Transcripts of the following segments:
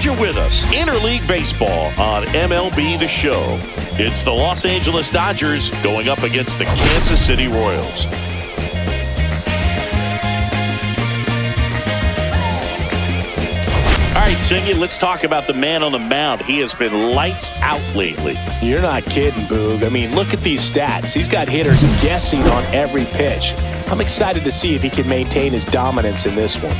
Glad you're with us. Interleague Baseball on MLB The Show. It's the Los Angeles Dodgers going up against the Kansas City Royals. All right, Singy, let's talk about the man on the mound. He has been lights out lately. You're not kidding, Boog. I mean, look at these stats. He's got hitters guessing on every pitch. I'm excited to see if he can maintain his dominance in this one.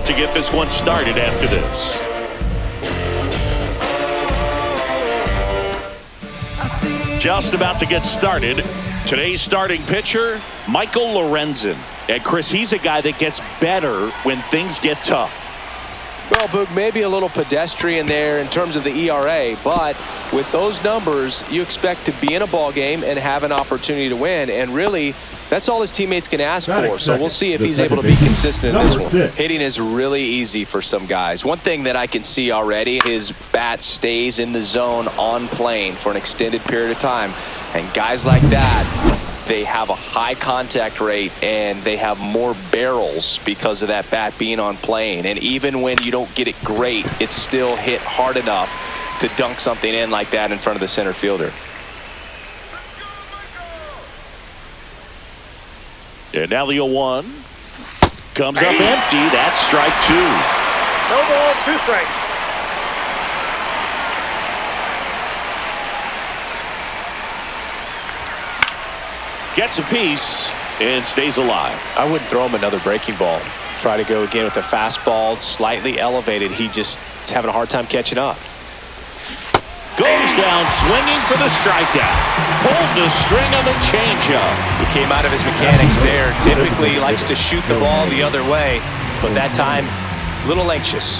To get this one started after this. Just about to get started. Today's starting pitcher, Michael Lorenzen. And Chris, he's a guy that gets better when things get tough. Well, Boog, maybe a little pedestrian there in terms of the ERA, but with those numbers, you expect to be in a ball game and have an opportunity to win. And really, that's all his teammates can ask for. So we'll see if he's able to be consistent in this one. Hitting is really easy for some guys. One thing that I can see already, his bat stays in the zone on plane for an extended period of time. And guys like that, they have a high contact rate and they have more barrels because of that bat being on plane. And even when you don't get it great, it's still hit hard enough to dunk something in like that in front of the center fielder. And now the 0-1 comes up empty. That's strike two. No ball, 2 strikes. Gets a piece and stays alive. I wouldn't throw him another breaking ball. Try to go again with the fastball, slightly elevated. He just is having a hard time catching up. Goes down swinging for the strikeout. Pulled the string on the changeup. He came out of his mechanics there. Typically he likes to shoot the ball the other way, but that time a little anxious.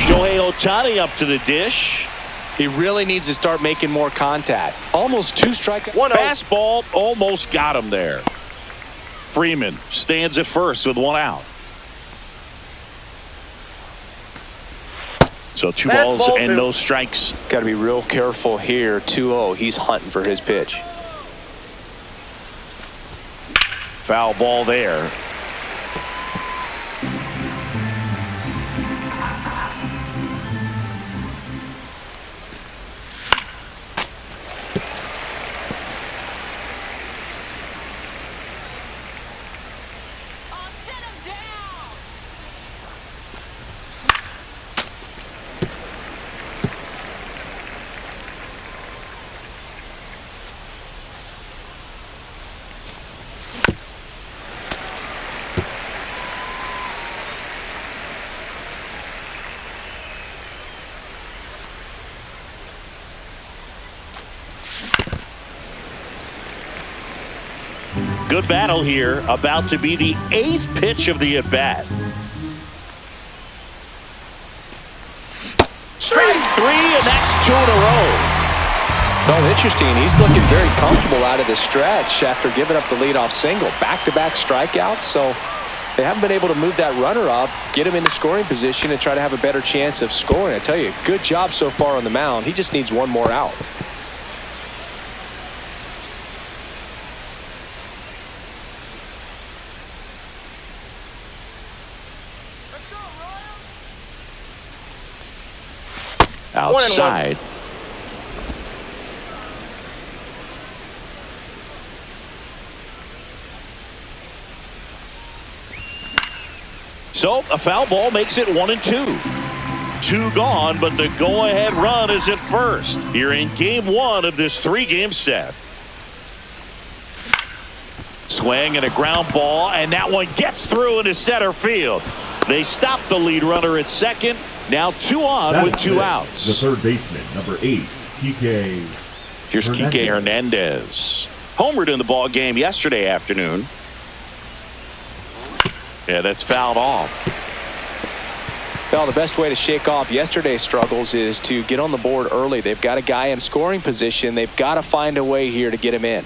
Shohei Ohtani up to the dish. He really needs to start making more contact. Almost 2 strikeouts. Fastball almost got him there. Freeman stands at first with 1 out. So 2 balls and no strikes. Got to be real careful here. 2-0. He's hunting for his pitch. Foul ball there. Good battle here, about to be the 8th pitch of the at-bat. Strike 3, and that's 2 in a row. Well, interesting. He's looking very comfortable out of the stretch after giving up the leadoff single. Back-to-back strikeouts, so they haven't been able to move that runner up, get him into scoring position, and try to have a better chance of scoring. I tell you, good job so far on the mound. He just needs 1 more out. Outside. So a foul ball makes it 1-2. 2 gone, but the go-ahead run is at first here in game 1 of this 3-game set. Swing and a ground ball, and that one gets through into center field. They stop the lead runner at second. Now 2 on with 2 outs. The third baseman, number 8, Kike. Here's Kike Hernandez. Homered in the ball game yesterday afternoon. Yeah, that's fouled off. Well, the best way to shake off yesterday's struggles is to get on the board early. They've got a guy in scoring position. They've got to find a way here to get him in.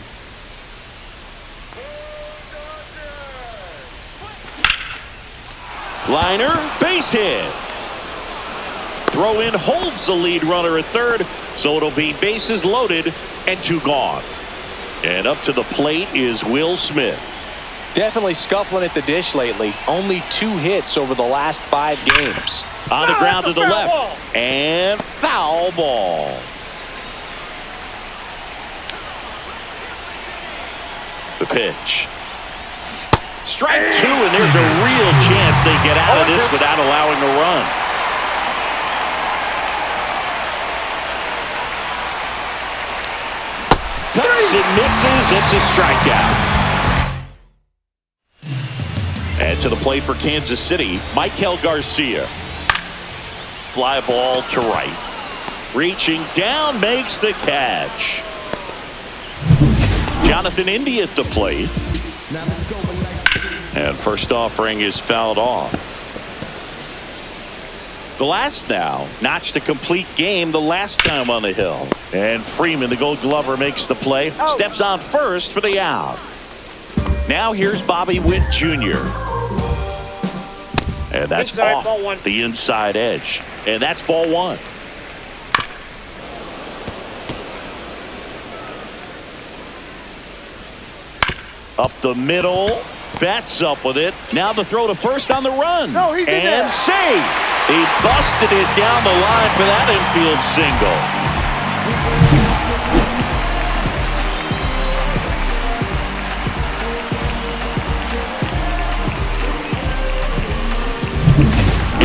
Liner, base hit. Throw in holds the lead runner at third, so it'll be bases loaded and 2 gone. And up to the plate is Will Smith. Definitely scuffling at the dish lately. Only 2 hits over the last 5 games. On the ground to the left. Ball. And foul ball. The pitch. Strike 2, and there's a real chance they get out of this without allowing a run. Cuts and misses. It's a strikeout. And to the plate for Kansas City, Michael Garcia. Fly ball to right. Reaching down, makes the catch. Jonathan Indy at the plate. And first offering is fouled off. Glass now notched a complete game the last time on the hill. And Freeman, the Gold Glover, makes the play. Steps on first for the out. Now here's Bobby Witt Jr. And that's Inside, ball off one. the inside edge. And that's ball 1. Up the middle. Bats up with it. Now the throw to first on the run. No, he's in there. And safe. He busted it down the line for that infield single.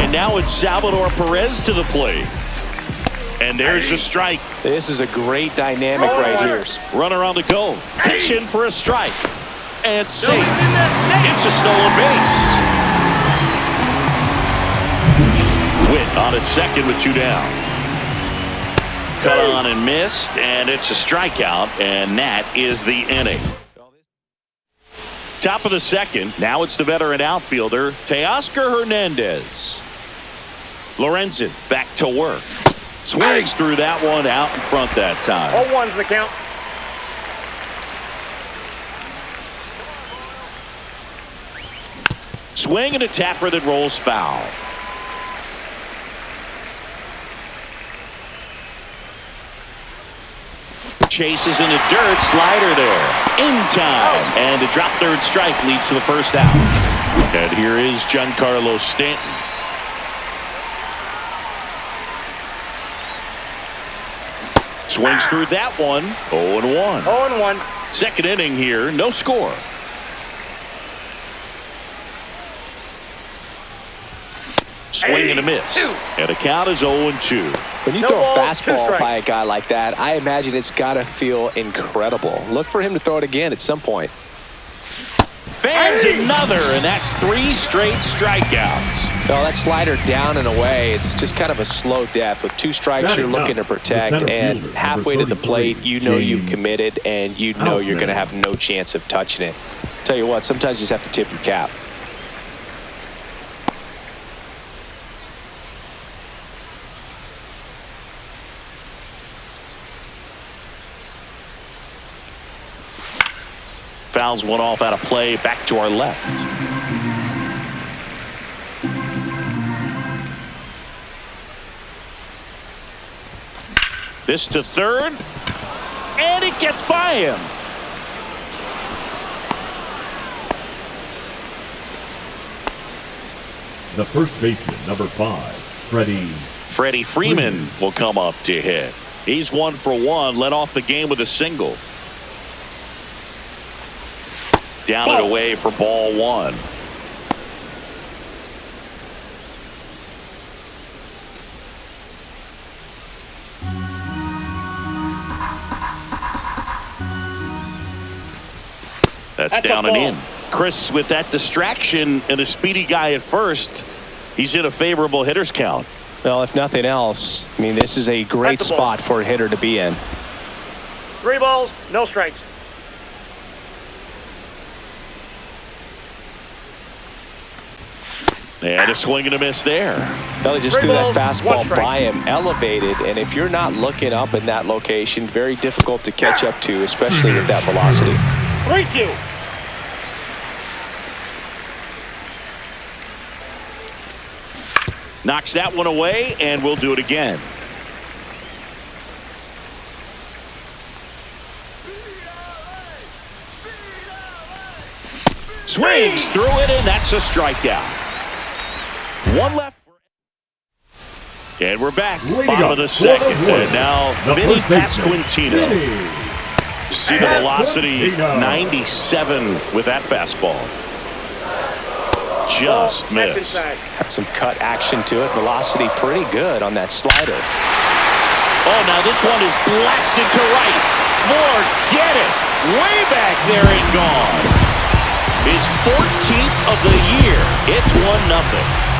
And now it's Salvador Perez to the plate. And there's a strike. This is a great dynamic right here. Runner on the go. Pitch in for a strike. And safe. It's a stolen base. Witt on at second with 2 down. Cut on and missed, and it's a strikeout, and that is the inning. Top of the second. Now it's the veteran outfielder, Teoscar Hernandez. Lorenzen back to work. Swings through that one out in front that time. 0-1's the count. Swing and a tapper that rolls foul. Chases in the dirt, slider there. In time. And a drop third strike leads to the first out. And here is Giancarlo Stanton. Swings through that one. 0-1. 0-1. Second inning here, no score. Swing and a miss. And the count is 0-2. When you No throw a ball, 2 fastball strikes. by a guy like that, I imagine it's got to feel incredible. Look for him to throw it again at some point. Fans another, and that's 3 straight strikeouts. No, that slider down and away, it's just kind of a slow death. With 2 strikes, you're looking to protect, and halfway to the plate, you know you've committed, and you know you're going to have no chance of touching it. Tell you what, sometimes you just have to tip your cap. Fouls one off out of play, back to our left. This to third, and it gets by him. The first baseman, number 5, Freddie Freeman will come up to hit. He's 1 for 1, led off the game with a single. Down and away for ball 1. That's down and in. Chris, with that distraction and a speedy guy at first, he's in a favorable hitter's count. Well, if nothing else, I mean, this is a great That's the ball. spot for a hitter to be in. 3 balls, no strikes. And a swing and a miss there. Well, they just 3 threw that balls, fastball 1 strike. by him, elevated, and if you're not looking up in that location, very difficult to catch up to, especially with that velocity. 3-2. Knocks that one away, and we'll do it again. Swings through it, and that's a strikeout. One left. And we're back. Bottom of the second. And now Vinny Pasquantino. See the velocity, 97 with that fastball. Just missed. Got some cut action to it. Velocity pretty good on that slider. Oh, now this one is blasted to right. Forget it. Way back there and gone. His 14th of the year. It's 1-0.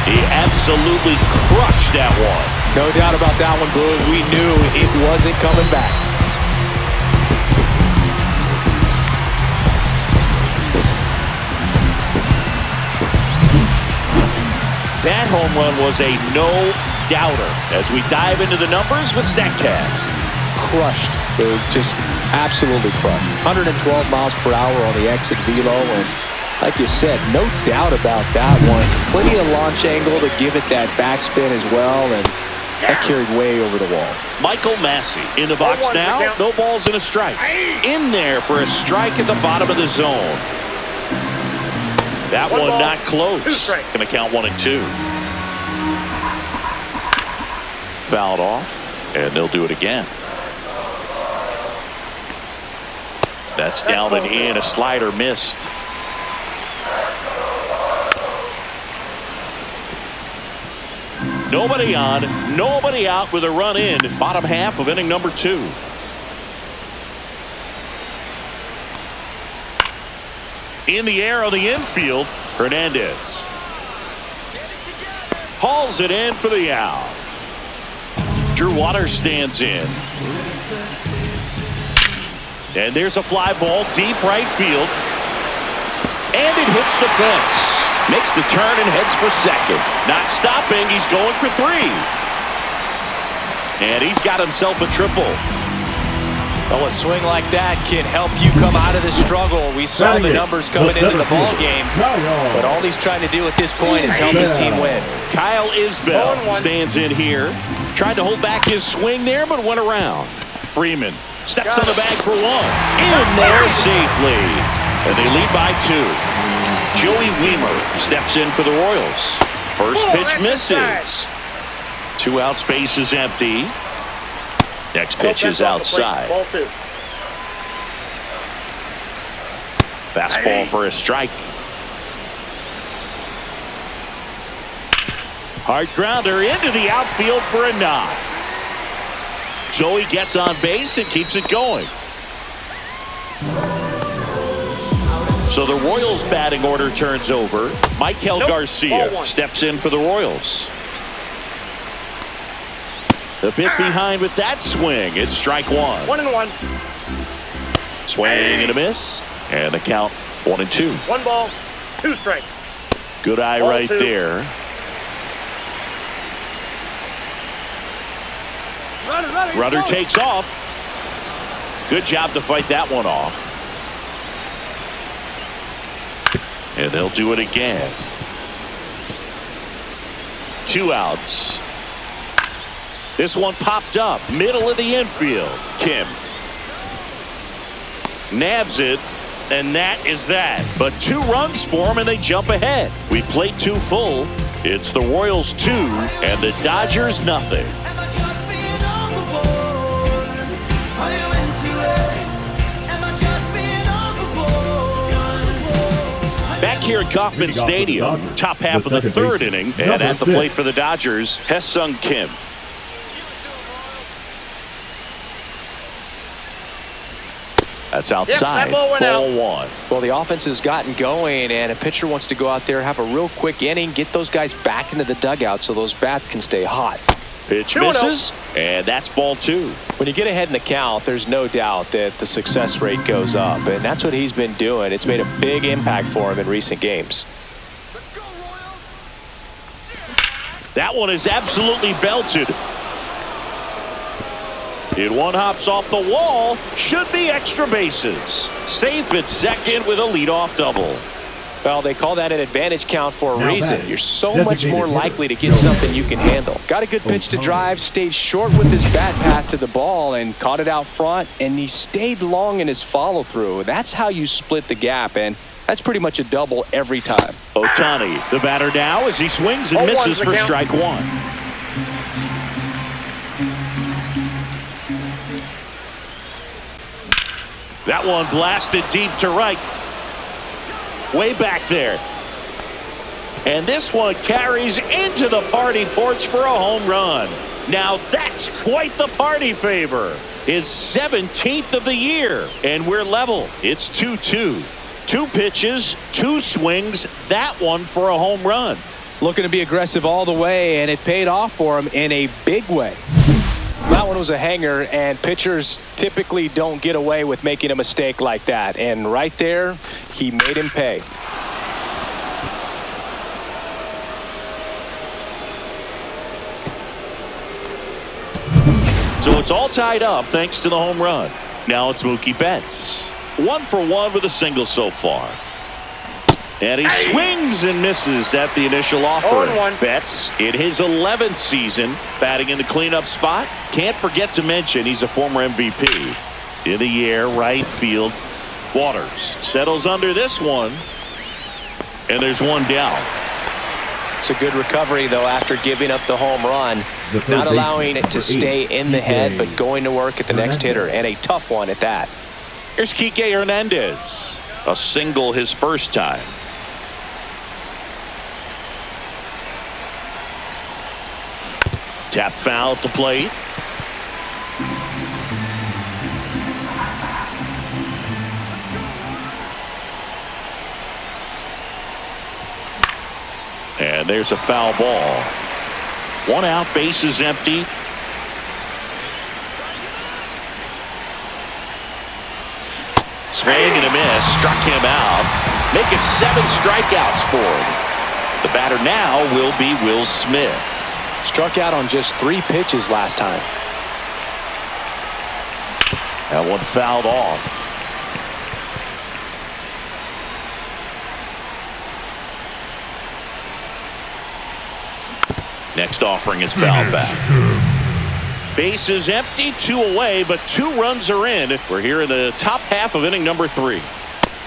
He absolutely crushed that one. No doubt about that one, Boog. We knew it wasn't coming back. That home run was a no-doubter as we dive into the numbers with StatCast. Crushed, Boog. Just absolutely crushed. 112 miles per hour on the exit velo, and like you said, no doubt about that one. Plenty of launch angle to give it that backspin as well, and that carried way over the wall. Michael Massey in the box now. No balls and a strike. In there for a strike at the bottom of the zone. That one not close. Going to count 1-2. Fouled off, and they'll do it again. That's down and in. A slider missed. Nobody on, nobody out with a run in. Bottom half of inning number 2. In the air on the infield, Hernandez hauls it in for the out. Drew Waters stands in. And there's a fly ball deep right field. And it hits the fence. Makes the turn and heads for second. Not stopping. He's going for 3. And he's got himself a triple. Well, a swing like that can help you come out of the struggle. We saw the numbers coming into the ball game, but all he's trying to do at this point is help his team win. Kyle Isbell stands in here. Tried to hold back his swing there, but went around. Freeman steps on the bag for 1. In there safely. And they lead by 2. Joey Wiemer steps in for the Royals. First pitch misses. 2 outs, base is empty. Next pitch is outside. Fastball for a strike. Hard grounder into the outfield for a knock. Joey gets on base and keeps it going. So the Royals batting order turns over. Michael Garcia steps in for the Royals. A bit behind with that swing. It's strike 1. 1-1. Swing and a miss. And the count 1-2. 1 ball, 2 strikes. Good eye Ball right 2. there. Runner takes off. Good job to fight that one off. And they'll do it again. 2 outs. This one popped up. Middle of the infield. Kim nabs it. And that is that. But 2 runs for them and they jump ahead. We played 2 full. It's the Royals 2 and the Dodgers nothing. Back here at Kauffman Stadium, top half of the 3rd inning, and at the plate for the Dodgers, Hye-Sung Kim. That's outside. Yep, ball 1. Well, the offense has gotten going, and a pitcher wants to go out there, have a real quick inning, get those guys back into the dugout so those bats can stay hot. Pitch misses, and that's ball 2. When you get ahead in the count, there's no doubt that the success rate goes up, and that's what he's been doing. It's made a big impact for him in recent games. That one is absolutely belted. It one hops off the wall. Should be extra bases. Safe at second with a leadoff double. Well, they call that an advantage count for a Now reason. batting, You're so designated much more hitter, likely to get Joe something you can handle. Got a good pitch to drive, stayed short with his bat path to the ball and caught it out front, and he stayed long in his follow-through. That's how you split the gap, and that's pretty much a double every time. Ohtani, the batter now as he swings and 0-1's misses the for count. strike one. That one blasted deep to right. Way back there. And this one carries into the party porch for a home run. Now that's quite the party favor. His 17th of the year. And we're level. It's 2-2. 2 pitches, 2 swings. That one for a home run. Looking to be aggressive all the way, and it paid off for him in a big way. That one was a hanger, and pitchers typically don't get away with making a mistake like that. And right there, he made him pay. So it's all tied up thanks to the home run. Now it's Mookie Betts. 1 for 1 with a single so far. And he swings and misses at the initial offer. 0-1. Betts in his 11th season batting in the cleanup spot. Can't forget to mention he's a former MVP. In the air, right field. Waters settles under this one. And there's one down. It's a good recovery, though, after giving up the home run. Not allowing it to stay in the head, but going to work at the next hitter. And a tough one at that. Here's Kike Hernandez. A single his first time. Tap foul at the plate. And there's a foul ball. 1 out, base is empty. Swing and a miss, struck him out. Make it 7 strikeouts for him. The batter now will be Will Smith. Struck out on just 3 pitches last time. That one fouled off. Next offering is fouled back. Base is empty, 2 away, but 2 runs are in. We're here in the top half of inning number 3.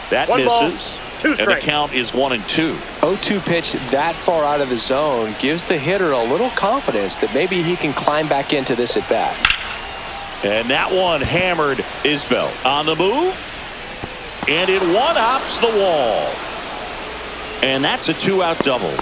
That 1 ball, misses. 2 And the strikes. count is 1-2. 0-2 pitch that far out of the zone gives the hitter a little confidence that maybe he can climb back into this at bat. And that one hammered Isbell on the move. And it one-ups the wall. And that's a 2-out double.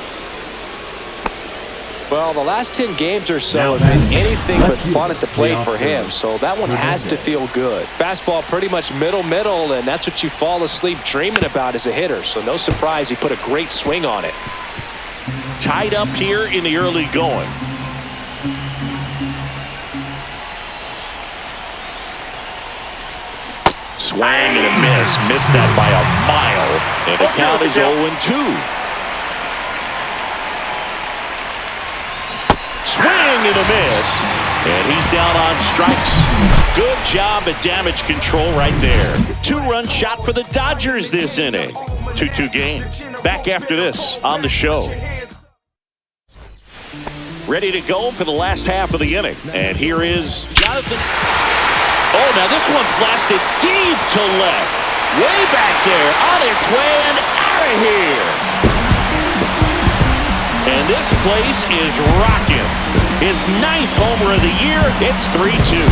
Well, the last 10 games or so have been anything but fun at the plate for him, so that one has to feel good. Fastball pretty much middle, and that's what you fall asleep dreaming about as a hitter, so no surprise he put a great swing on it. Tied up here in the early going. Swing and a miss. Missed that by a mile. And the count is 0-2. Swing and a miss. And he's down on strikes. Good job at damage control right there. 2-run shot for the Dodgers this inning. 2-2 game. Back after this on the show. Ready to go for the last half of the inning. And here is Jonathan. Oh, now this one's blasted deep to left. Way back there, on its way and out of here. And this place is rocking. His 9th homer of the year. It's 3-2.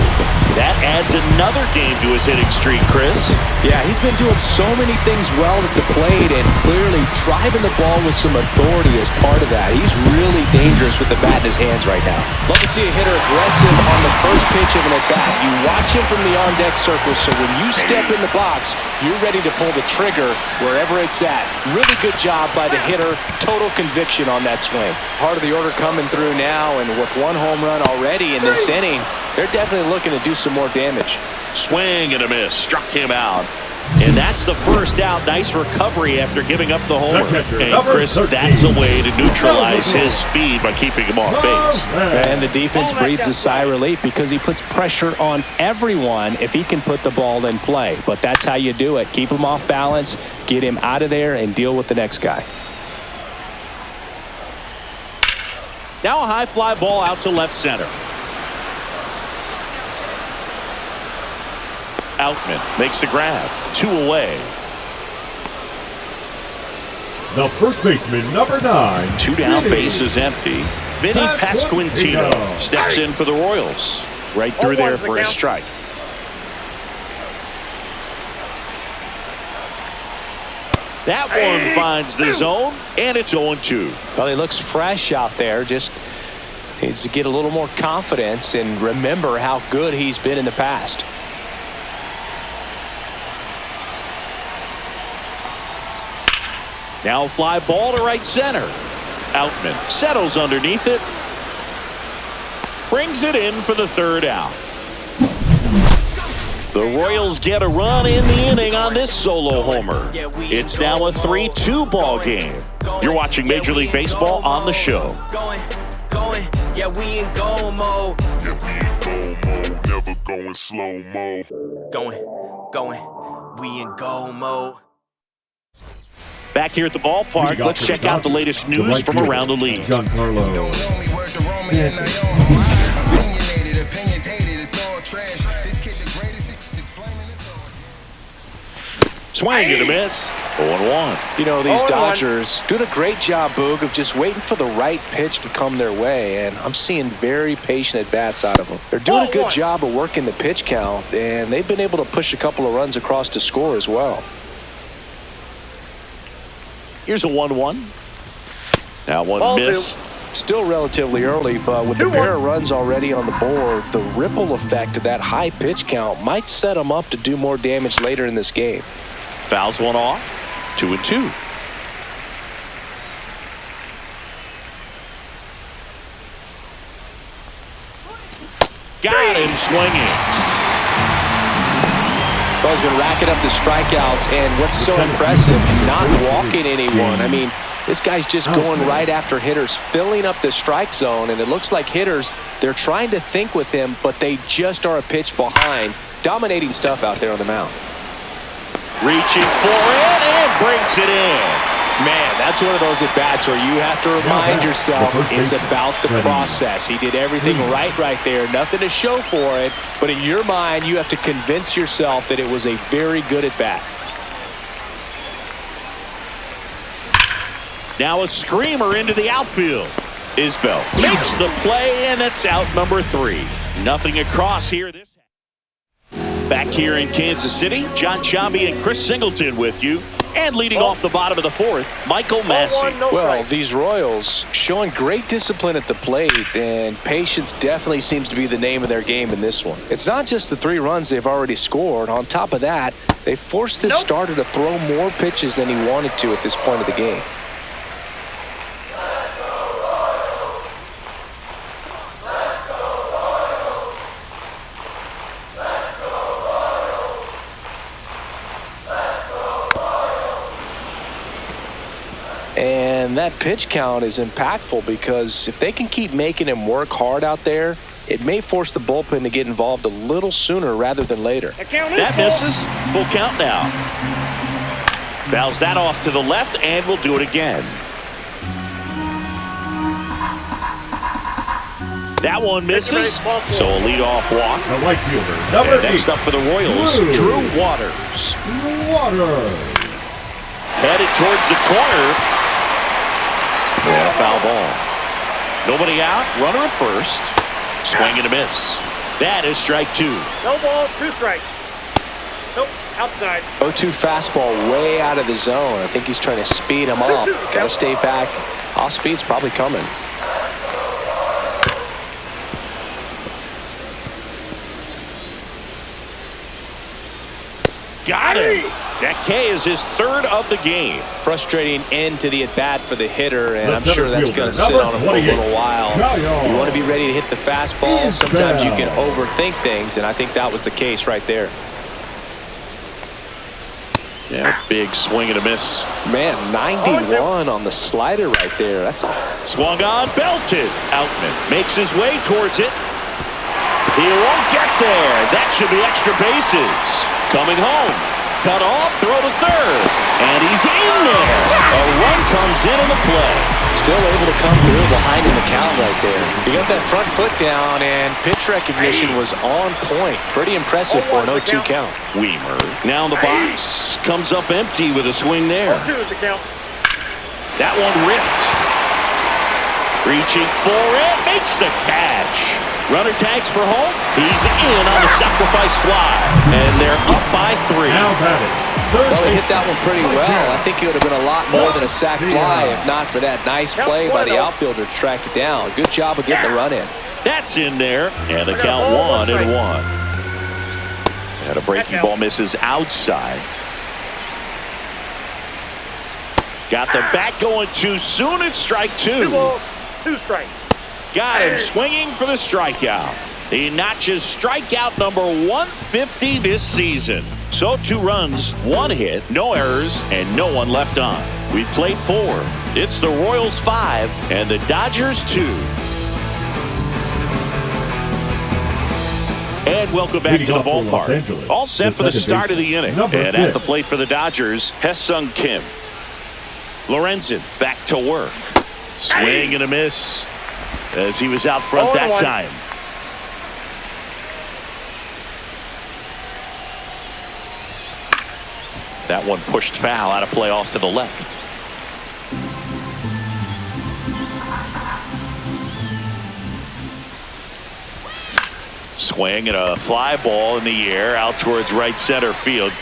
That adds another game to his hitting streak, Chris. Yeah, he's been doing so many things well at the plate and clearly driving the ball with some authority as part of that. He's really dangerous with the bat in his hands right now. Love to see a hitter aggressive on the first pitch of an at-bat. You watch him from the on-deck circle, so when you step in the box, you're ready to pull the trigger wherever it's at. Really good job by the hitter. Total conviction on that swing. Part of the order coming through now, and with 1 home run already in this inning, they're definitely looking to do some more damage. Swing and a miss. Struck him out. And that's the first out. Nice recovery after giving up the homer. And Chris, 13. that's a way to neutralize his speed by keeping him off base. And the defense breathes a sigh of relief because he puts pressure on everyone if he can put the ball in play. But that's how you do it. Keep him off balance, get him out of there, and deal with the next guy. Now a high fly ball out to left center. Outman makes the grab. 2 away. The first baseman, number 9. 2 down, base is empty. Vinny Pasquantino steps in for the Royals. Right through there for a strike. That one finds the zone, and it's 0-2. Well, he looks fresh out there. Just needs to get a little more confidence and remember how good he's been in the past. Now a fly ball to right center. Outman settles underneath it. Brings it in for the 3rd out. The Royals get a run in the inning on this solo homer. It's now a 3-2 ball game. You're watching Major League Baseball on the show. Yeah, we in go mode. Never going slow mo. Going. We in go mode. Back here at the ballpark, let's check out the latest news from around the league. Giancarlo. Swing and a miss. 0-1. You know, these Dodgers doing a great job, Boog, of just waiting for the right pitch to come their way, and I'm seeing very patient at-bats out of them. They're doing a good job of working the pitch count, and they've been able to push a couple of runs across to score as well. Here's a 1-1. That one missed. Still relatively early, but with the pair of runs already on the board, the ripple effect of that high pitch count might set them up to do more damage later in this game. Fouls one off. 2-2. Got him swinging. Well, he's been racking up the strikeouts, and what's so impressive, not walking anyone. I mean, this guy's just going right after hitters, filling up the strike zone, and it looks like hitters, they're trying to think with him, but they just are a pitch behind. Dominating stuff out there on the mound. Reaching for it and brings it in. Man, that's one of those at-bats where you have to remind yourself it's about the process. He did everything right there. Nothing to show for it, but in your mind, you have to convince yourself that it was a very good at-bat. Now a screamer into the outfield. Isbell makes the play, and it's out number 3. Nothing across here. Back here in Kansas City, John Sciambi and Chris Singleton with you. And leading off the bottom of the 4th, Michael Massey. Well, these Royals showing great discipline at the plate, and patience definitely seems to be the name of their game in this one. It's not just the 3 runs they've already scored. On top of that, they forced this starter to throw more pitches than he wanted to at this point of the game. And that pitch count is impactful because if they can keep making him work hard out there, it may force the bullpen to get involved a little sooner rather than later. That misses. Full count now. Fouls that off to the left, and we'll do it again. That one misses. So a leadoff walk. The right fielder, number 8. Next up for the Royals, Drew Waters. Headed towards the corner. Yeah, foul ball. Nobody out. Runner at first. Swing and a miss. That is strike 2. No ball, 2 strikes. Nope, outside. 0-2 fastball way out of the zone. I think he's trying to speed him up. Got to stay back. Off speed's probably coming. Got him. That K is his 3rd of the game. Frustrating end to the at-bat for the hitter, and I'm sure that's going to sit on him for a little while. You want to be ready to hit the fastball. Sometimes you can overthink things, and I think that was the case right there. Yeah, big swing and a miss. Man, 91 on the slider right there. That's all. Swung on, belted. Outman makes his way towards it. He won't get there. That should be extra bases. Coming home. Cut off, throw to third. And he's in there. A run comes in the play. Still able to come through behind in the count right there. He got that front foot down, and pitch recognition was on point. Pretty impressive for an 0-2 count. Weimer now in the box. Comes up empty with a swing there. 2 is the count. That one ripped. Reaching for it. Makes the catch. Runner tags for home. He's in on the sacrifice fly. And they're up by 3. Now batting. Well, he hit that one pretty well. I think it would have been a lot more than a sac fly if not for that nice play by the outfielder to track it down. Good job of getting the run in. That's in there. And the count 1-1. And a breaking ball misses outside. Got the bat going too soon. It's strike 2. 2 balls, 2 strikes. Got him swinging for the strikeout. He notches strikeout number 150 this season. So 2 runs, 1 hit, no errors, and no one left on. We've played 4. It's the Royals 5 and the Dodgers 2. And welcome back to the ballpark. All set for the start of the inning. And at the plate for the Dodgers, Hesung Kim. Lorenzen back to work. Swing and a miss as he was out front that time. That one pushed foul out of play off to the left. Swing and a fly ball in the air out towards right center field.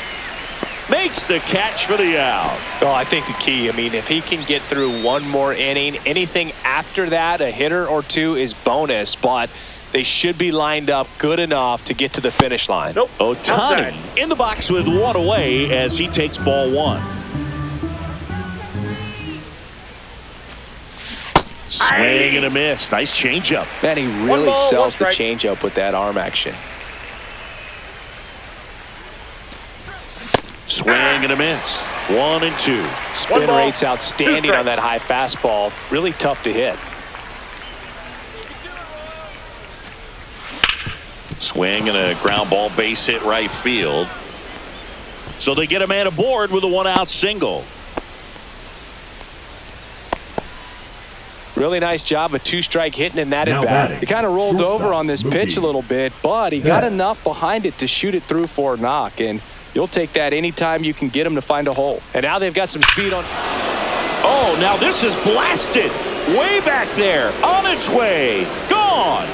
Makes the catch for the out. Oh, I think the key, I mean, if he can get through one more inning, anything after that, a hitter or 2 is bonus, but they should be lined up good enough to get to the finish line. Nope. Ohtani in the box with 1 away as he takes ball 1. Swing and a miss. Nice changeup. Man, he really sells the changeup with that arm action. Swing and a miss. 1 and 2. Spin rate's outstanding on that high fastball. Really tough to hit. Swing and a ground ball base hit right field. So they get a man aboard with a 1-out single. Really nice job of 2-strike hitting in that at bat. He kind of rolled over on this pitch a little bit, but he got enough behind it to shoot it through for a knock, and you'll take that anytime you can get him to find a hole. And now they've got some speed on. Oh, now this is blasted. Way back there. On its way. Gone.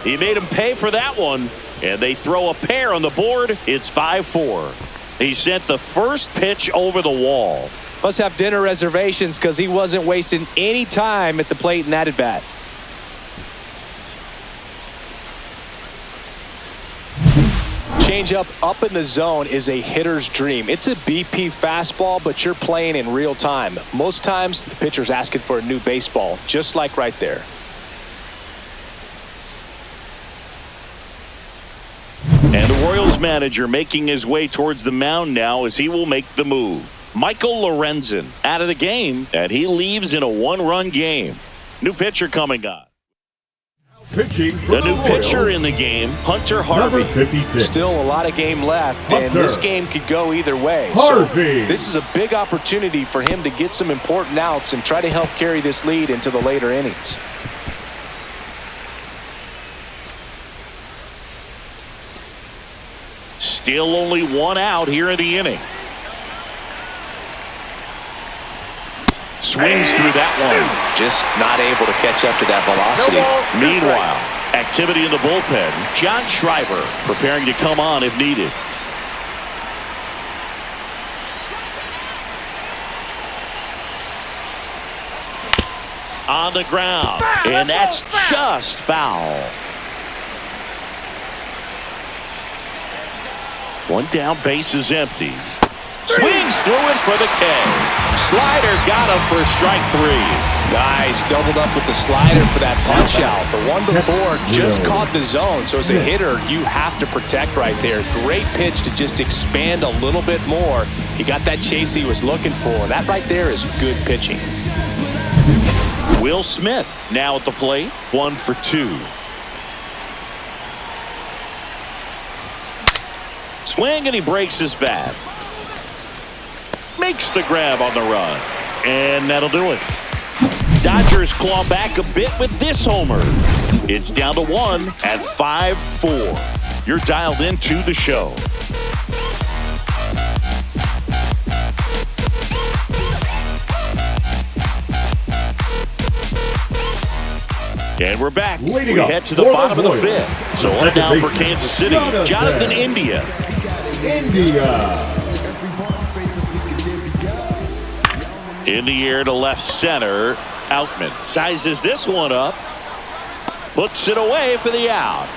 He made him pay for that one. And they throw a pair on the board. It's 5-4. He sent the first pitch over the wall. Must have dinner reservations because he wasn't wasting any time at the plate in that at bat. Changeup up in the zone is a hitter's dream. It's a BP fastball, but you're playing in real time. Most times the pitcher's asking for a new baseball, just like right there. And the Royals manager making his way towards the mound now as he will make the move. Michael Lorenzen out of the game, and he leaves in a 1-run game. New pitcher coming on. Pitching the new pitcher in the game, Hunter Harvey. Number 56. Still a lot of game left, and this game could go either way. Harvey. So this is a big opportunity for him to get some important outs and try to help carry this lead into the later innings. Still only 1 out here in the inning. Swings through that one. Just not able to catch up to that velocity. Meanwhile, activity in the bullpen. John Schreiber preparing to come on if needed. On the ground. And that's just foul. 1 down, base is empty. Swings through it for the K. Slider got him for strike 3. Nice, doubled up with the slider for that punch out. The one before just caught the zone, so as a hitter, you have to protect right there. Great pitch to just expand a little bit more. He got that chase he was looking for. That right there is good pitching. Will Smith now at the plate, 1 for 2. Swing and he breaks his bat. Makes the grab on the run. And that'll do it. Dodgers claw back a bit with this homer. It's down to 1 at 5-4. You're dialed into the show. And we're back. We head to the bottom of the 5th. So on down for Kansas City, Jonathan India. In the air to left center. Outman sizes this one up. Puts it away for the out.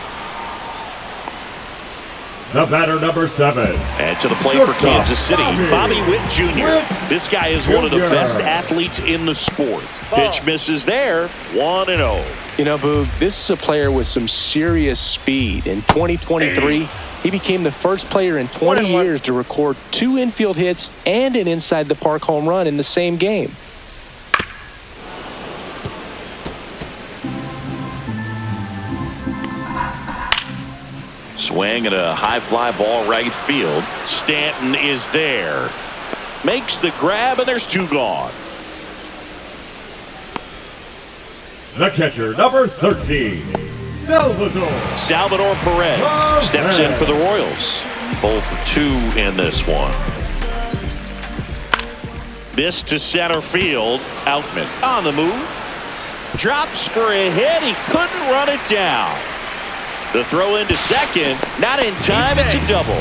The batter, number 7. And to the plate for Kansas City, Bobby Witt Jr. This guy is one of the best athletes in the sport. Pitch misses there, 1-0. You know, Boog, this is a player with some serious speed. In 2023, he became the first player in 20 years to record 2 infield hits and an inside the park home run in the same game. Swing and a high fly ball right field. Stanton is there. Makes the grab and there's 2 gone. The catcher, number 13, Salvador Perez steps in for the Royals. 0 for 2 in this one. This to center field. Outman on the move. Drops for a hit. He couldn't run it down. The throw into second. Not in time. It's a double.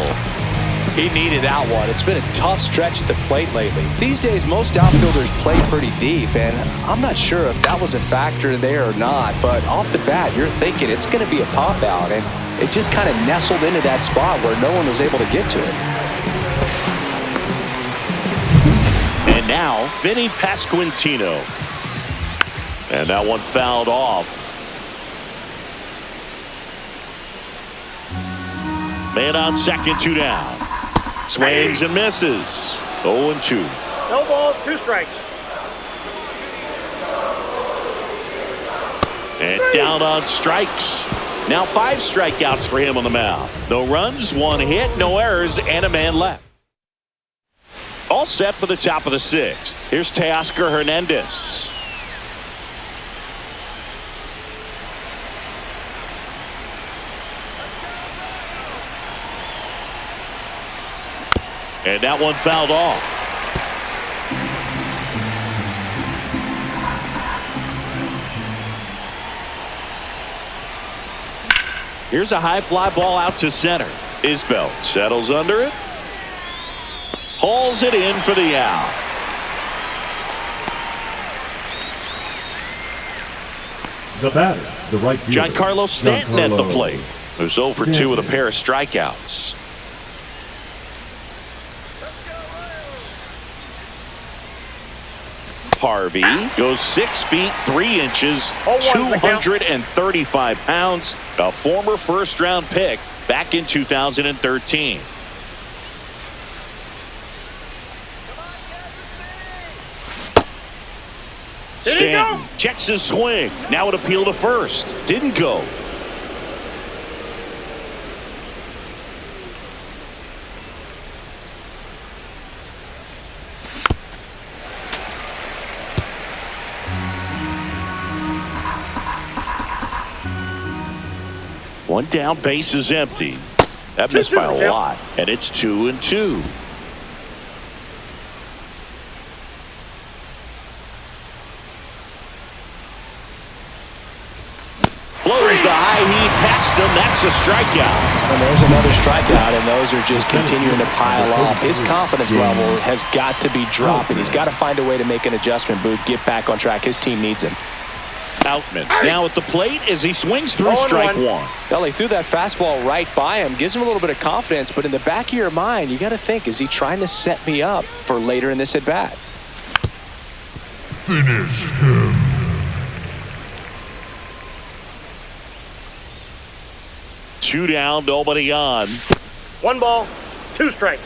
He needed that one. It's been a tough stretch at the plate lately. These days, most outfielders play pretty deep, and I'm not sure if that was a factor there or not, but off the bat, you're thinking it's going to be a pop-out, and it just kind of nestled into that spot where no one was able to get to it. And now, Vinny Pasquantino. And that one fouled off. Man on second, 2 down. Swings and misses. 0-2. No balls, 2 strikes. And down on strikes. Now 5 strikeouts for him on the mound. No runs, 1 hit, no errors, and a man left. All set for the top of the 6th. Here's Teoscar Hernandez. And that one fouled off. Here's a high fly ball out to center. Isbell settles under it. Hauls it in for the out. The batter, the right fielder, Giancarlo Stanton at the plate, who's 0 for 2 with a pair of strikeouts. Harvey goes 6 feet 3 inches, 235 pounds, a former first-round pick back in 2013. Stanton checks his swing. Now it appeal to first. Didn't go. One down, base is empty. That missed by a lot, and it's 2-2. Blows the high heat past him. That's a strikeout. And there's another strikeout, and those are just continuing to pile up. His confidence level has got to be dropping. He's got to find a way to make an adjustment, Boog, get back on track. His team needs him. Outman now at the plate as he swings through strike 1. Well, he threw that fastball right by him. Gives him a little bit of confidence, but in the back of your mind, you got to think, is he trying to set me up for later in this at-bat? Finish him. Two down, nobody on. 1 ball, 2 strikes.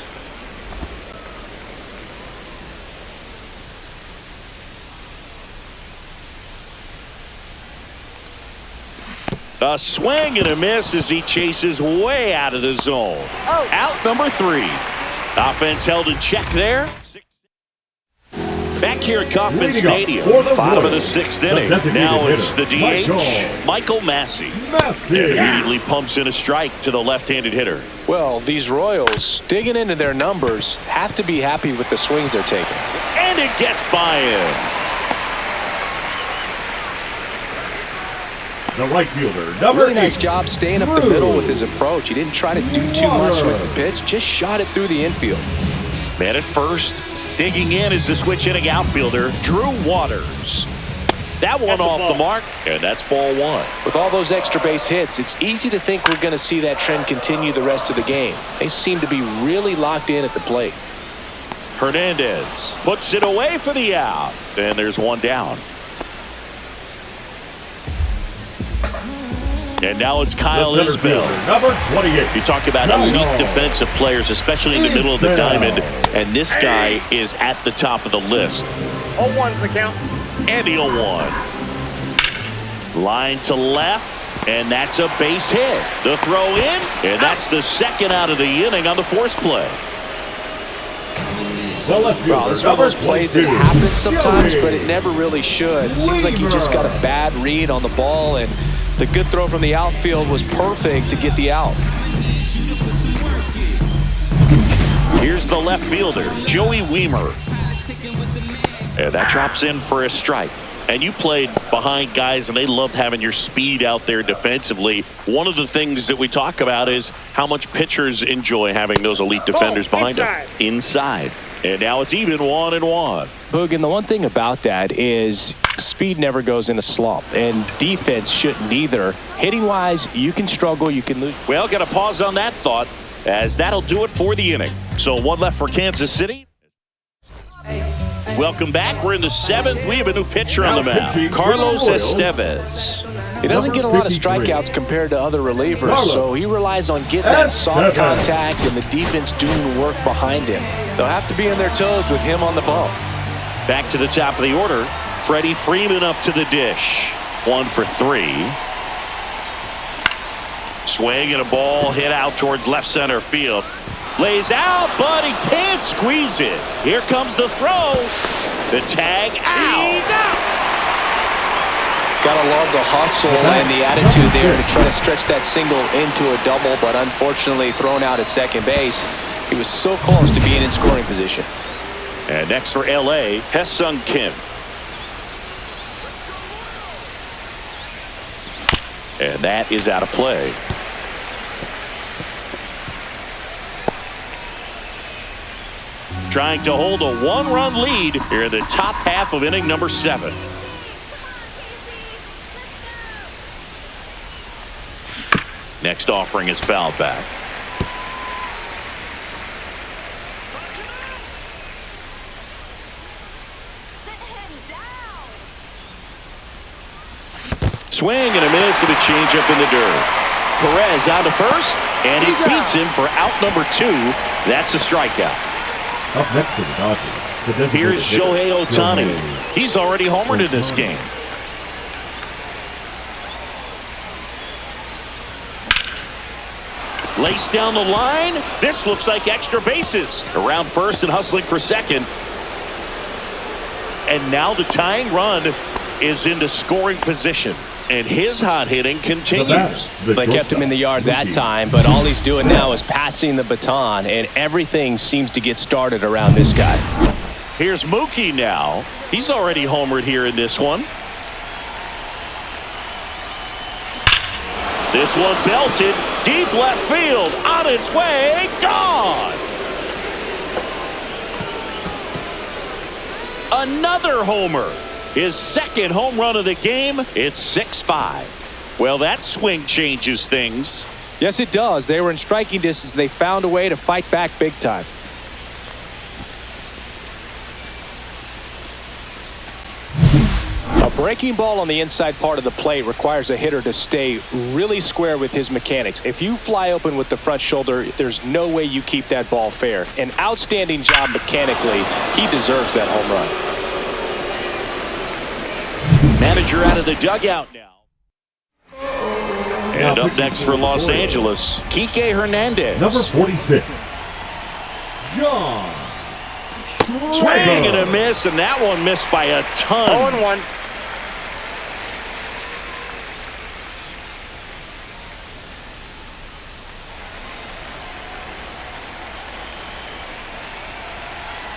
A swing and a miss as he chases way out of the zone. Oh. Out number 3. Offense held in check there. Back here at Kauffman Stadium, bottom of the 6th inning. Now it's the DH, Michael Massey. And immediately pumps in a strike to the left-handed hitter. Well, these Royals, digging into their numbers, have to be happy with the swings they're taking. And it gets by him. The right fielder, number Really nice 8. job staying up the middle with his approach. He didn't try to do too much with the pitch, just shot it through the infield. Man at first. Digging in is the switch hitting outfielder, Drew Waters. That one off the mark, and that's ball 1. With all those extra base hits, it's easy to think we're going to see that trend continue the rest of the game. They seem to be really locked in at the plate. Hernandez puts it away for the out, and there's 1 down. And now it's Kyle Isbell. Number 28. You talk about elite defensive players, especially in the middle of the diamond, and this guy is at the top of the list. 0-1's the count. And the 0-1. Line to left, and that's a base hit. The throw in, and that's the second out of the inning on the force play. Wow, this is one of those plays that happens sometimes, but it never really should. It seems like he just got a bad read on the ball, and the good throw from the outfield was perfect to get the out. Here's the left fielder, Joey Weimer. And that drops in for a strike. And you played behind guys, and they loved having your speed out there defensively. One of the things that we talk about is how much pitchers enjoy having those elite defenders behind them. Inside. And now it's even 1-1. Boog, and the one thing about that is speed never goes in a slump, and defense shouldn't either. Hitting-wise, you can struggle, you can lose. Well, got to pause on that thought, as that'll do it for the inning. So 1 left for Kansas City. Welcome back. We're in the 7th. We have a new pitcher on the mound, Carlos Estevez. He doesn't get a lot of strikeouts compared to other relievers, so he relies on getting that soft contact and the defense doing the work behind him. They'll have to be on their toes with him on the bump. Back to the top of the order. Freddie Freeman up to the dish. 1 for 3. Swing and a ball hit out towards left center field. Lays out, but he can't squeeze it. Here comes the throw. The tag out. Gotta love the hustle and the attitude there to try to stretch that single into a double, but unfortunately thrown out at second base. He was so close to being in scoring position. And next for L.A., Hesung Kim. And that is out of play. Trying to hold a 1-run lead here in the top half of inning number 7. Next offering is fouled back. Swing and a miss and a changeup in the dirt. Perez out to first, and he beats him for out number 2. That's a strikeout. Up next to the Dodgers. Here's Shohei Ohtani. He's already homered in this game. Laced down the line. This looks like extra bases. Around first and hustling for second. And now the tying run is into scoring position. And his hot hitting continues. They kept him in the yard that time, but all he's doing now is passing the baton, and everything seems to get started around this guy. Here's Mookie now. He's already homered here in this one. This one belted deep left field, on its way, gone. Another homer. His second home run of the game. It's 6-5. Well, that swing changes things. Yes, it does. They were in striking distance. They found a way to fight back big time. A breaking ball on the inside part of the plate requires a hitter to stay really square with his mechanics. If you fly open with the front shoulder, there's no way you keep that ball fair. An outstanding job mechanically. He deserves that home run. Manager out of the dugout now. And up next for Los Angeles, Kike Hernandez. Number 46, John. Swing and a miss, and that one missed by a ton. 0-1.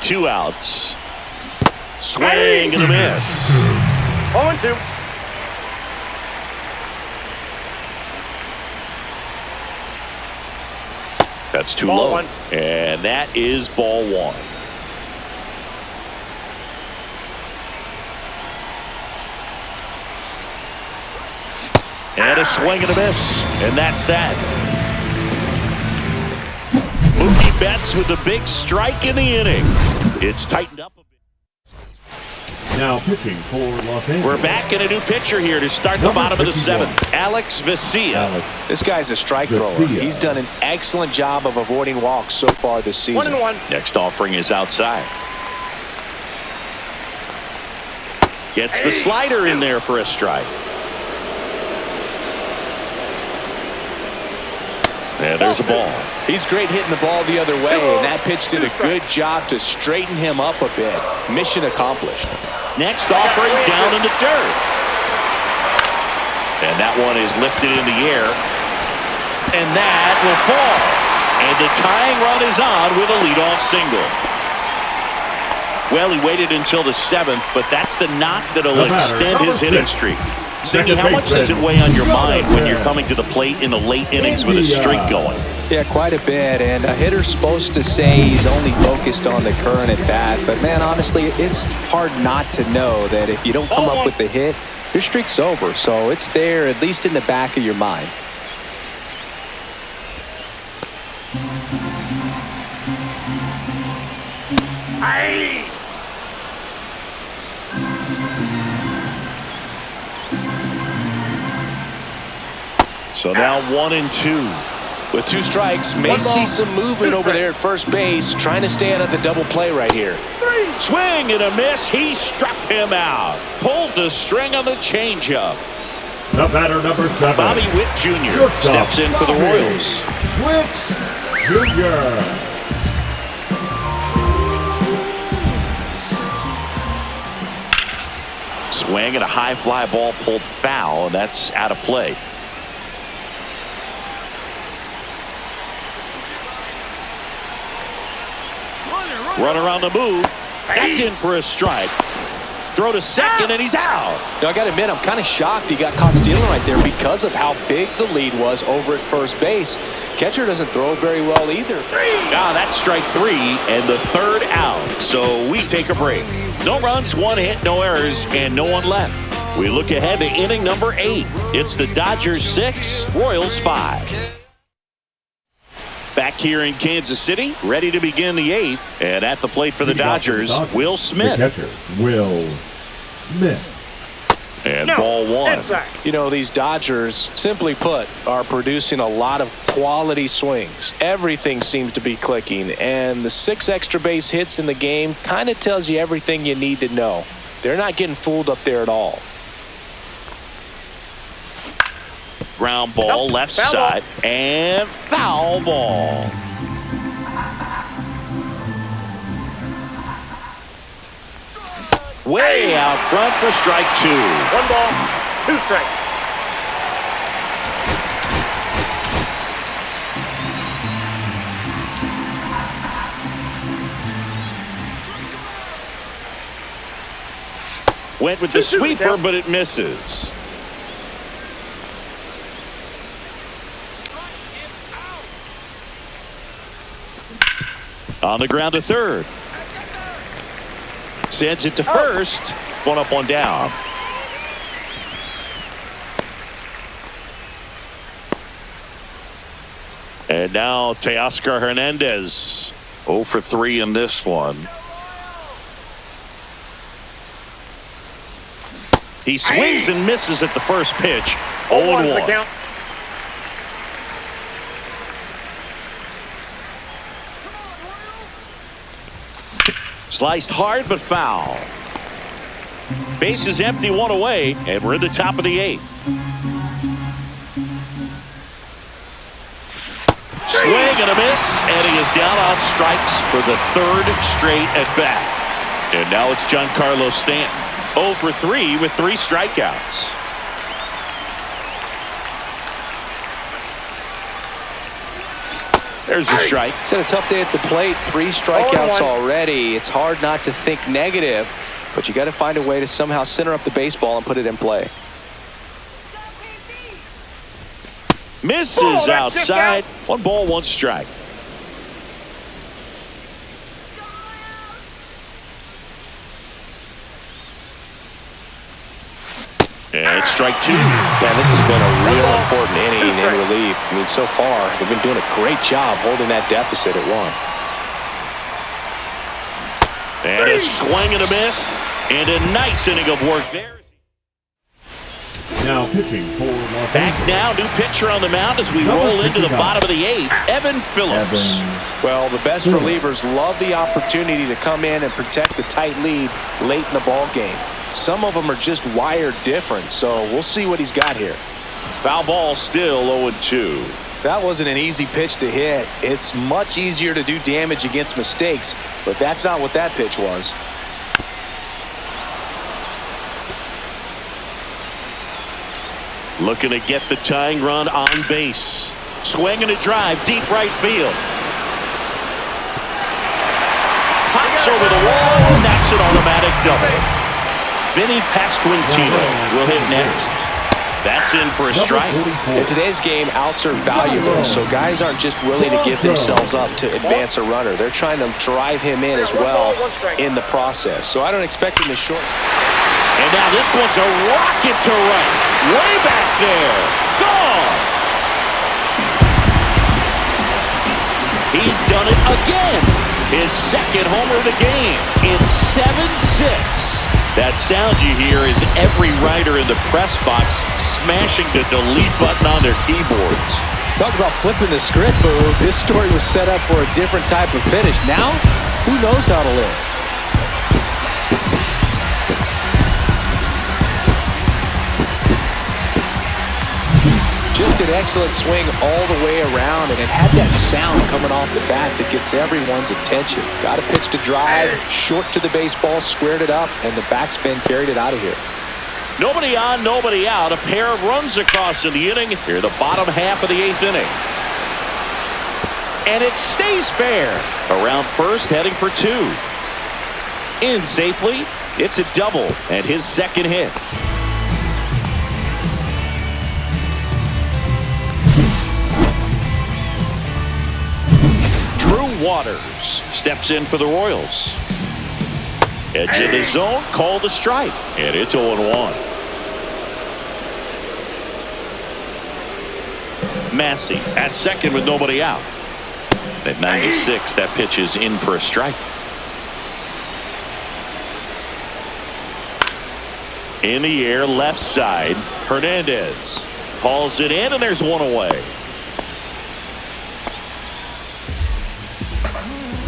Two outs. Swing and a miss. 0-2. That's too Ball low. one. And that is ball one. And a swing and a miss. And that's that. Mookie Betts with the big strike in the inning. It's tightened up a bit. Now pitching for Los Angeles. We're back in a new pitcher here to start the bottom of the 7th. Alex Vesia. This guy's a strike thrower. He's done an excellent job of avoiding walks so far this season. 1-1. Next offering is outside. Gets the slider in there for a strike. And there's a ball. He's great hitting the ball the other way, and that pitch did a good job to straighten him up a bit. Mission accomplished. Next offering down in the dirt. And that one is lifted in the air. And that will fall. And the tying run is on with a leadoff single. Well, he waited until the 7th, but that's the knock that'll extend his hitting streak. Cindy, how much does it weigh on your mind when you're coming to the plate in the late innings with a streak going? Yeah, quite a bit, and a hitter's supposed to say he's only focused on the current at bat, but man, honestly, it's hard not to know that if you don't come up with the hit, your streak's over, so it's there at least in the back of your mind. So now 1-2. With 2 strikes, may see some movement over there at first base, trying to stay out of the double play right here. Swing and a miss. He struck him out. Pulled the string on the changeup. The batter, number 7, Bobby Witt Jr. steps in for the Royals. Witt Jr. Swing and a high fly ball pulled foul, and that's out of play. Run around the move. That's in for a strike. Throw to second, and he's out. I got to admit, I'm kind of shocked he got caught stealing right there because of how big the lead was over at first base. Catcher doesn't throw very well either. Ah, that's strike 3 and the 3rd out. So we take a break. No runs, 1 hit, no errors, and no one left. We look ahead to inning number 8. It's the Dodgers 6, Royals 5. Back here in Kansas City, ready to begin the 8th. And at the plate for the Dodgers, Will Smith. The catcher, Will Smith. And ball 1. Inside. You know, these Dodgers, simply put, are producing a lot of quality swings. Everything seems to be clicking, and the 6 extra base hits in the game kind of tells you everything you need to know. They're not getting fooled up there at all. Ground ball, left side, and foul ball. Way out front for strike 2. 1 ball, 2 strikes. Went with the sweeper, but it misses. On the ground to third. Sends it to first. 1 up, 1 down. And now Teoscar Hernandez. 0 for 3 in this one. He swings and misses at the first pitch. 0-1's the 0-1. count. Sliced hard but foul. Base is empty, one away, and we're in the top of the 8th. Swing and a miss, and he is down on strikes for the 3rd straight at bat. And now it's Giancarlo Stanton, 0 for 3 with 3 strikeouts. There's a strike. It's had a tough day at the plate. 3 strikeouts 0-1. already. It's hard not to think negative, but you got to find a way to somehow center up the baseball and put it in play. Misses Oh, that's just outside. out. 1 ball, 1 strike. And it's strike 2. Man, this has been a real important inning in relief. I mean, so far, they've been doing a great job holding that deficit at 1. And a swing and a miss. And a nice inning of work there. Now pitching for Los Back Angeles. now, new pitcher on the mound as we roll into the bottom of the 8th. Evan Phillips. Well, the best relievers love the opportunity to come in and protect the tight lead late in the ball game. Some of them are just wired different, so we'll see what he's got here. Foul ball still 0-2. That wasn't an easy pitch to hit. It's much easier to do damage against mistakes, but that's not what that pitch was. Looking to get the tying run on base. Swing and a drive, deep right field. Pops over the wall, and that's an automatic double. Vinny Pasquantino will hit next. That's in for a strike. In today's game, outs are valuable, so guys aren't just willing to give themselves up to advance a runner. They're trying to drive him in as well in the process. So I don't expect him to short. And now this one's a rocket to right. Way back there. Gone. He's done it again. His 2nd homer of the game. It's 7-6. That sound you hear is every writer in the press box smashing the delete button on their keyboards. Talk about flipping the script, Boo. This story was set up for a different type of finish. Now, who knows how to live? Just an excellent swing all the way around, and it had that sound coming off the bat that gets everyone's attention. Got a pitch to drive, short to the baseball, squared it up, and the backspin carried it out of here. Nobody on, nobody out. A pair of runs across in the inning. Here, the bottom half of the 8th inning. And it stays fair. Around first, heading for 2. In safely. It's a double and his 2nd hit. Waters steps in for the Royals. Edge of the zone, called a strike, and it's 0-1. Massey at 2nd with nobody out. At 96, that pitch is in for a strike. In the air, left side, Hernandez hauls it in, and there's 1 away.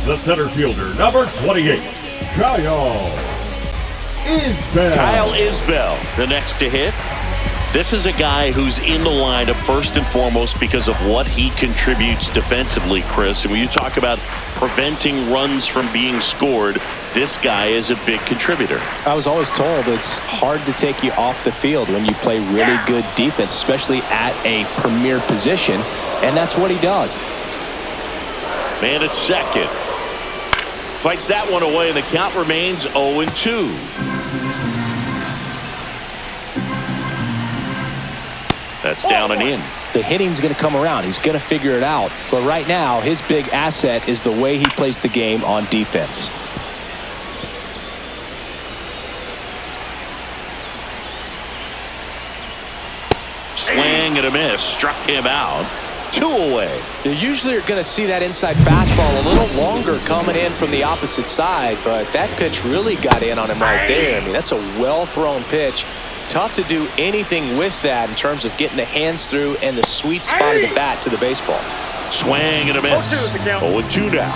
The center fielder, number 28, Kyle Isbell. Kyle Isbell, the next to hit. This is a guy who's in the lineup first and foremost because of what he contributes defensively, Chris. And when you talk about preventing runs from being scored, this guy is a big contributor. I was always told it's hard to take you off the field when you play really good defense, especially at a premier position, and that's what he does. Man at 2nd. Fights that one away, and the count remains 0-2. That's down and in. The hitting's going to come around. He's going to figure it out. But right now, his big asset is the way he plays the game on defense. Swing and a miss. Struck him out. 2 away. You usually are going to see that inside fastball a little longer coming in from the opposite side, but that pitch really got in on him right there. I mean, that's a well-thrown pitch Tough to do anything with that in terms of getting the hands through and the sweet spot of the bat to the baseball. Swing and a miss. 0-2 now.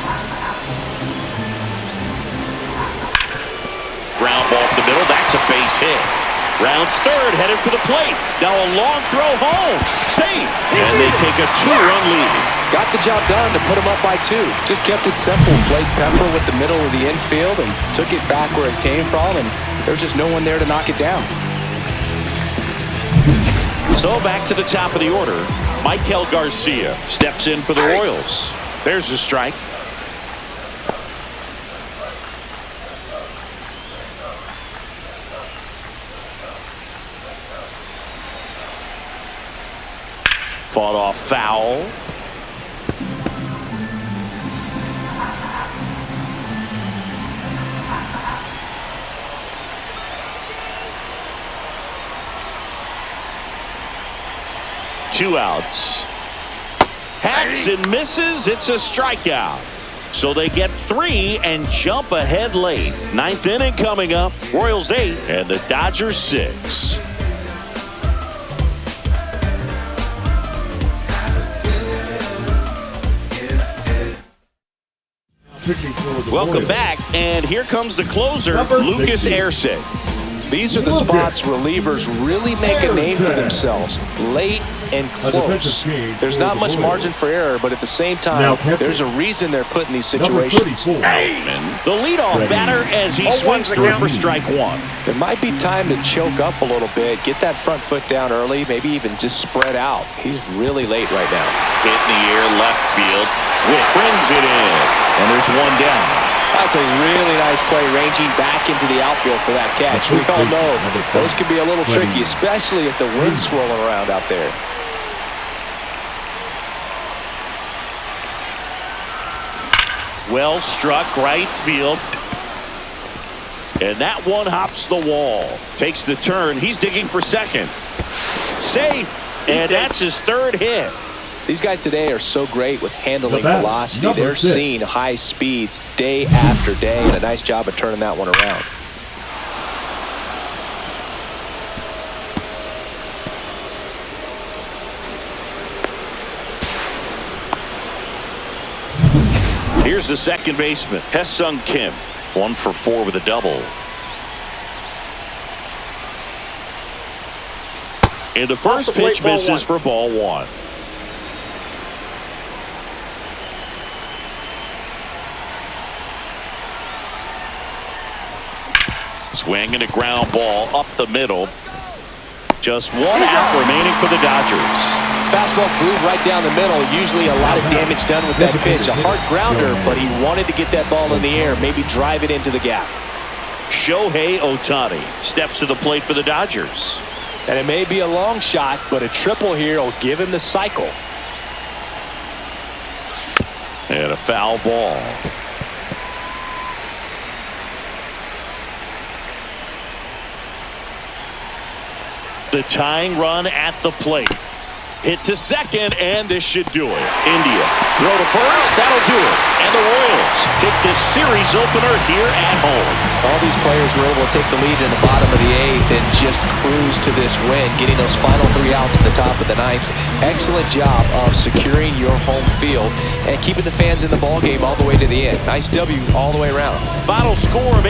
Ground ball to the middle. That's a base hit. Rounds third, headed for the plate. Now a long throw home. Safe. And they take a 2-run lead. Got the job done to put them up by 2. Just kept it simple. Played Pepper with the middle of the infield and took it back where it came from, and there's just no one there to knock it down. So back to the top of the order. Michael Garcia steps in for the Royals. There's a strike. Fought off foul. Two outs. Hacks and misses. It's a strikeout. So they get 3 and jump ahead late. 9th inning coming up. Royals 8 and the Dodgers 6. Welcome back, and here comes the closer, Lucas Erceg. These are the spots relievers really make a name for themselves. Late and close. There's not much margin for error, but at the same time, there's a reason they're put in these situations. The leadoff batter as he swings through for strike 1. There might be time to choke up a little bit, get that front foot down early, maybe even just spread out. He's really late right now. Hit in the air, left field. Witt brings it in, and there's one down. That's a really nice play, ranging back into the outfield for that catch. We all know those can be a little tricky, especially if the wind's swirling around out there. Well struck, right field. And that one hops the wall. Takes the turn. He's digging for second. Safe. And that's his 3rd hit. These guys today are so great with handling velocity. They're seeing high speeds day after day, and a nice job of turning that one around. Here's the second baseman, Hesung Kim. 1 for 4 with a double. And the first pitch misses for ball 1. Swing and a ground ball up the middle. Just 1 out remaining for the Dodgers. Fastball groove right down the middle. Usually a lot of damage done with that pitch. A hard grounder, but he wanted to get that ball in the air, maybe drive it into the gap. Shohei Ohtani steps to the plate for the Dodgers. And it may be a long shot, but a triple here will give him the cycle. And a foul ball. The tying run at the plate. Hit to second, and this should do it. India, throw to first, that'll do it. And the Royals take this series opener here at home. All these players were able to take the lead in the bottom of the 8th and just cruise to this win, getting those final 3 outs at the top of the 9th. Excellent job of securing your home field and keeping the fans in the ballgame all the way to the end. Nice W all the way around. Final score of